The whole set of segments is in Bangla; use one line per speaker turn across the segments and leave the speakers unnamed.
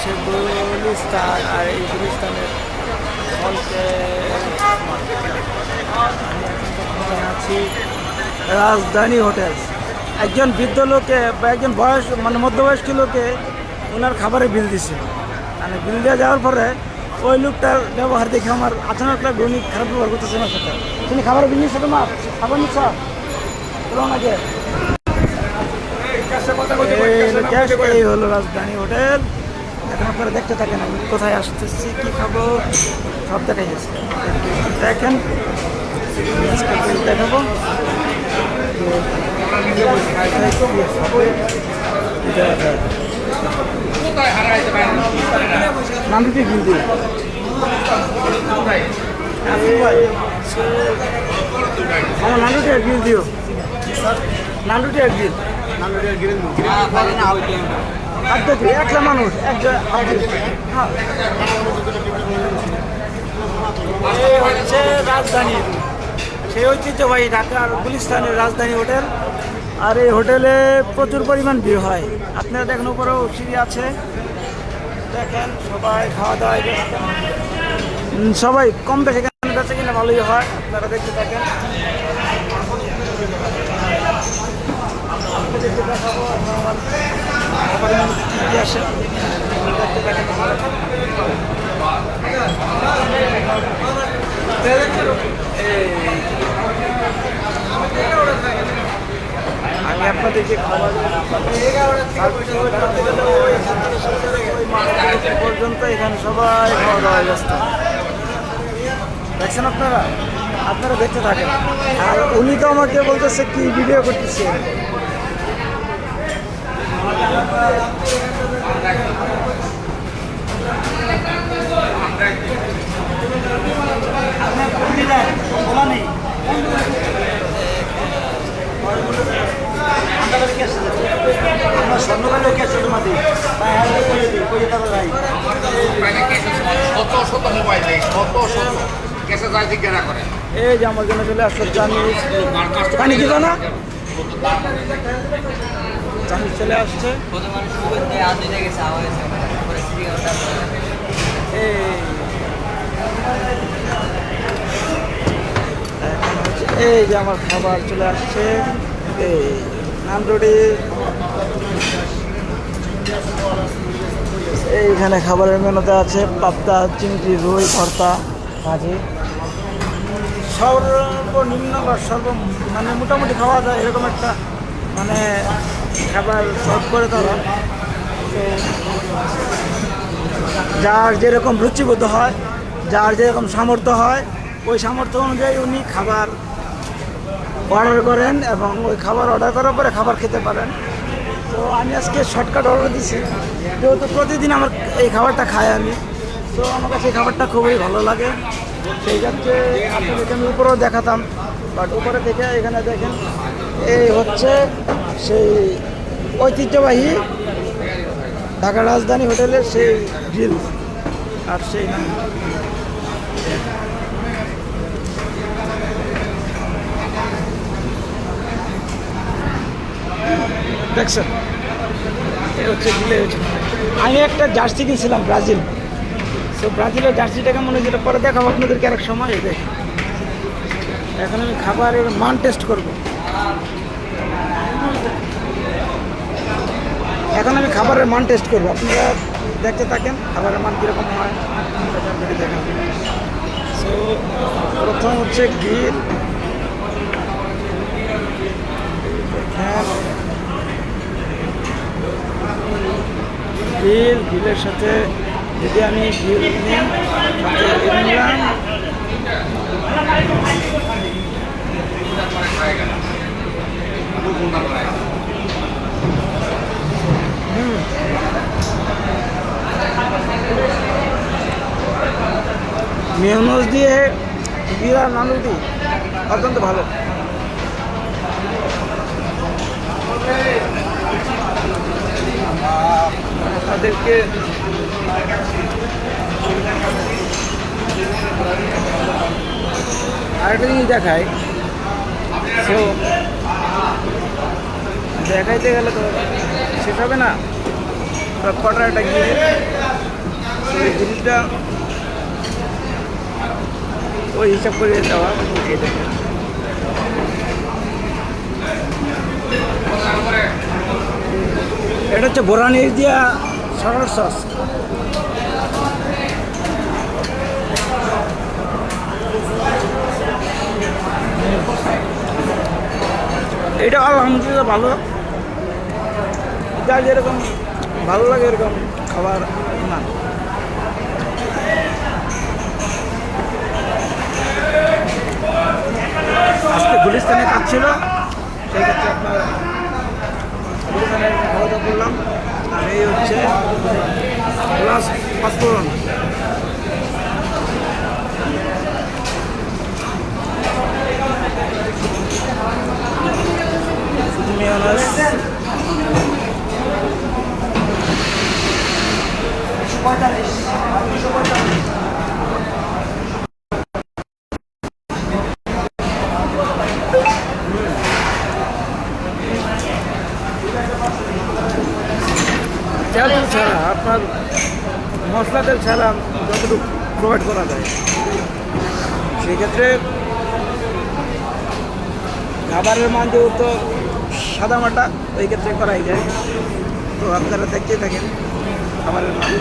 হচ্ছে গুলিস্তান, আর এই গুলিস্তানের হলকে আছি রাজধানী হোটেল। একজন বৃদ্ধ লোকে বা একজন বয়স মানে মধ্যবয়স্ক লোকে ওনার খাবারের বিল দিছে, মানে বিল দেওয়া যাওয়ার পরে ওই লোকটার ব্যবহার দেখে আমার আচানক লাগবে উনি খারাপ ব্যবহার করতেছে আমার সাথে। তিনি খাবারের বিল নিচ্ছে, তোমার খাবার নিচ্ছ আগে। এই হলো রাজধানী হোটেল। এখন আপনারা দেখতে থাকেন আমি কোথায় আসতেছি, কি খাবো সব দেখাই যাচ্ছে। দেখেন দেখাবো নান্দুটি বিল দিও, আমার নান্দুটি এক বিল দিও, নান্দুটি এক বিল একলা মানুষ হচ্ছে রাজধানী, সেই ঐতিহ্যবাহী ঢাকার গুলিস্তানের রাজধানী হোটেল। আর এই হোটেলে প্রচুর পরিমাণ ভিড় হয়। আপনারা দেখেন উপরেও সিঁড়ি আছে, দেখেন সবাই খাওয়া দাওয়া সবাই কম বেশি বেঁচে কিনা ভালোই হয়। আপনারা দেখতে থাকেন। আমি আপনাদেরকে খাবার পর্যন্ত এখানে সবাই খাওয়া দাওয়া ব্যস্ত। দেখছেন আপনারা, আপনারা দেখতে থাকেন। আর উনি তো আমাকে বলতেছে কি ভিডিও করতেছে। এই যে আমার জন্য চলে আসলো চামিজ, পানি দিব না, চামিজ চলে আসছে। এই যে আমার খাবার চলে আসছে, এই নান রুটি। এইখানে খাবারের মেনুতে আছে পাবদা, চিংড়ি, রুই, ভর্তা, ভাজি। সর্বনিম্ন বা মানে মোটামুটি খাওয়া যায় এরকম একটা মানে খাবার সব করে তারা। তো যার যেরকম রুচিবোধ হয়, যার যেরকম সামর্থ্য হয়, ওই সামর্থ্য অনুযায়ী উনি খাবার অর্ডার করেন এবং ওই খাবার অর্ডার করার পরে খাবার খেতে পারেন। তো আমি আজকে শর্টকাট অর্ডার দিছি, যেহেতু প্রতিদিন আমার এই খাবারটা খাই আমি, তো আমার কাছে এই খাবারটা খুবই ভালো লাগে। সেই যাচ্ছে আপনাদেরকে আমি উপরেও দেখাতাম, বাট উপরে থেকে এখানে দেখেন এই হচ্ছে সেই ঐতিহ্যবাহী ঢাকা রাজধানী হোটেলের সেই গ্রিল। আর সেই নাম দেখছেন, এই হচ্ছে গ্রিলে। আমি একটা জার্সি কিনছিলাম ব্রাজিল, তো ব্রাজিলের জার্সিটাকে মনে যেটা পরে দেখাবো আপনাদেরকে আরেক সময়। দেখ এখন আমি খাবারের মান টেস্ট করব। এখন আমি খাবারের মান টেস্ট করবো, আপনারা দেখতে থাকেন খাবারের মান কীরকম হয় দেখেন। সো প্রথম হচ্ছে গ্রিল, গ্রিলের সাথে যদি আমি গ্রিল নিই নিলাম, মেয়নিজ দিয়ে জিরা নানুটি অত্যন্ত ভালো। তাদেরকে আরেকটা জিনিস দেখায়, তো দেখাইতে গেলে তো শেষ হবে না। কটার একটা গিয়ে এই জিনিসটা ওই হিসাব করে দেওয়া। এই দেখেন এটা হচ্ছে বোরানি দিয়া সরার সস। এটা আলহামদুলিল্লাহ ভালো, যার যেরকম ভালো লাগে এরকম খাবার না। আজকে গুলিস্তানে কাজ ছিল, সেই ক্ষেত্রে আপনার গুলিস্তানে খাওয়া দাওয়া করলাম। আর এই হচ্ছে প্লাস পাঁচফোড়ন। তেল ছাড়া আপনার মশলা তেল ছাড়া যতটুকু প্রোভাইড করা যায়, সেই ক্ষেত্রে খাবারের মান যেহেতু সাদা মাটা, ওই ক্ষেত্রে করাই যায়। তো আপনারা দেখতেই থাকেন খাবারের মান।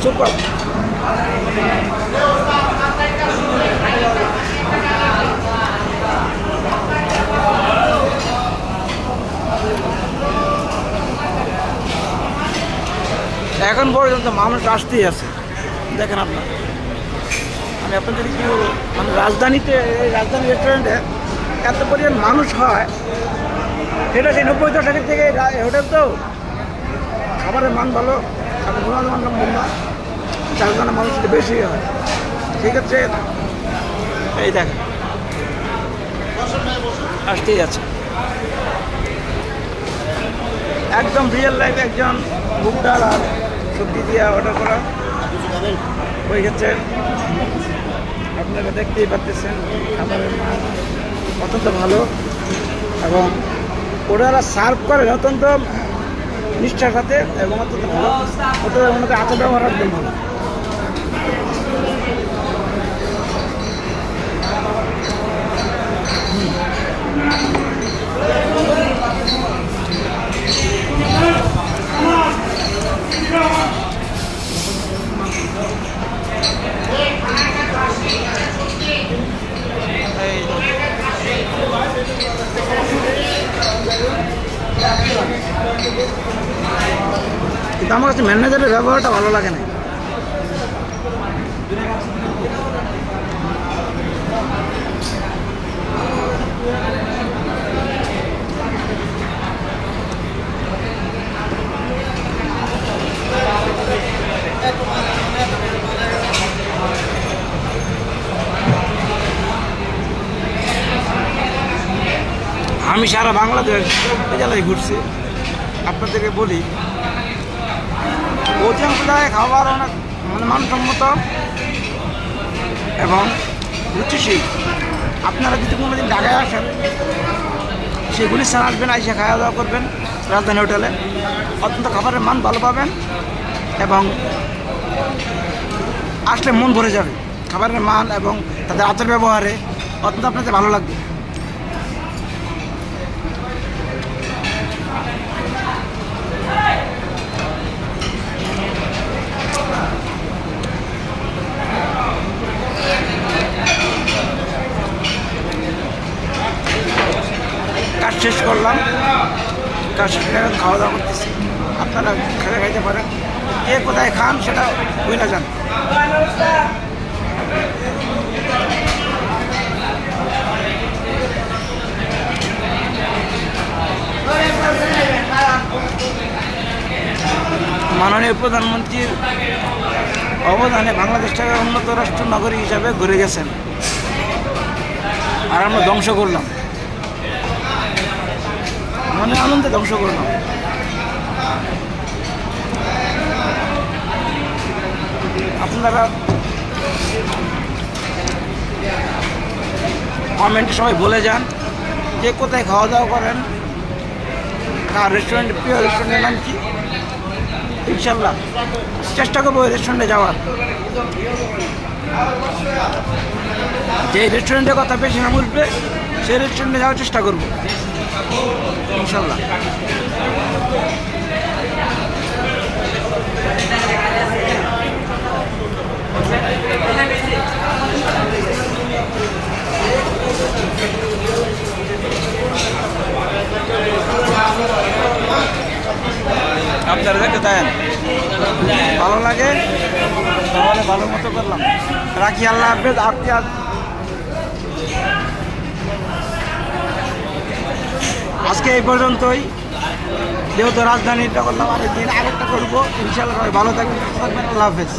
সুপার। এখন পর্যন্ত মানুষ আসতেই আছে। দেখেন আপনার, আমি আপনাদের কি বলবো, মানে রাজধানীতে, এই রাজধানী রেস্টুরেন্টে এত পরিমাণ মানুষ হয়, সেটা সেই 90 দশকের থেকে হোটেল, তো খাবারের মান ভালো, এবং গুণগত মান কম না, যার কারণে মানুষ একটু বেশি হয়। সেক্ষেত্রে এই দেখেন আসতেই আছে। একদম রিয়েল লাইফ একজন মুগ ডাল আর সবজি দিয়ে অর্ডার করা। ওই ক্ষেত্রে আপনারা দেখতেই পাচ্ছেন খাবারের মান অত্যন্ত ভালো, এবং ওনারা সার্ভ করেন অত্যন্ত নিষ্ঠার সাথে এবং অত্যন্ত ভালো। ওদের ওনাদের আচার ব্যবহার একদম ভালো। কিন্তু আমার কাছে ম্যানেজারের ব্যবহারটা ভালো লাগে না। আমি সারা বাংলাদেশ জেলায় ঘুরছি, আপনাদেরকে বলি অধিকাংশ জায়গায় খাবার অনেক মানে মানসম্মত এবং রুচিশীল। আপনারা যদি কোনোদিন ঢাকায় আসেন, সেগুলি স্থান আসবেন, এসে খাওয়া দাওয়া করবেন রাজধানী হোটেলে। অত্যন্ত খাবারের মান ভালো পাবেন এবং আসলে মন ভরে যাবে খাবারের মান এবং তাদের আচার ব্যবহারে অত্যন্ত আপনাদের ভালো লাগবে। কাজ শেষ করলাম, কাজ শেষ করে খাওয়া দাওয়া করতেছি। আপনারা খেলে খাইতে পারেন, কে কোথায় খান সেটা বুঝে যান। মাননীয় প্রধানমন্ত্রীর অবদানে বাংলাদেশটাকে উন্নত রাষ্ট্র নগরী হিসাবে গড়ে গেছেন, আর আমরা ধ্বংস করলাম, মনে আনন্দে ধ্বংস করলাম। আপনারা কমেন্টে সবাই বলে যান যে কোথায় খাওয়া দাওয়া করেন, কার রেস্টুরেন্ট, প্রিয় রেস্টুরেন্টের নাম কি? ইনশাল্লাহ চেষ্টা করবো ওই রেস্টুরেন্টে যাওয়ার। যে রেস্টুরেন্টের কথা বেশি নাম উঠবে সেই রেস্টুরেন্টে যাওয়ার চেষ্টা করবো ইনশাল্লাহ। আপনারা দেখতে দেন, ভালো লাগে তাহলে ভালো মতো করলাম। রাখি, আল্লাহ হাফেজ। আজকে এই পর্যন্তই, যেহেতু রাজধানীটা করলাম, আরেকদিন আরেকটা করবো ইনশাআল্লাহ। ভালো থাকবেন, আল্লাহ হাফেজ।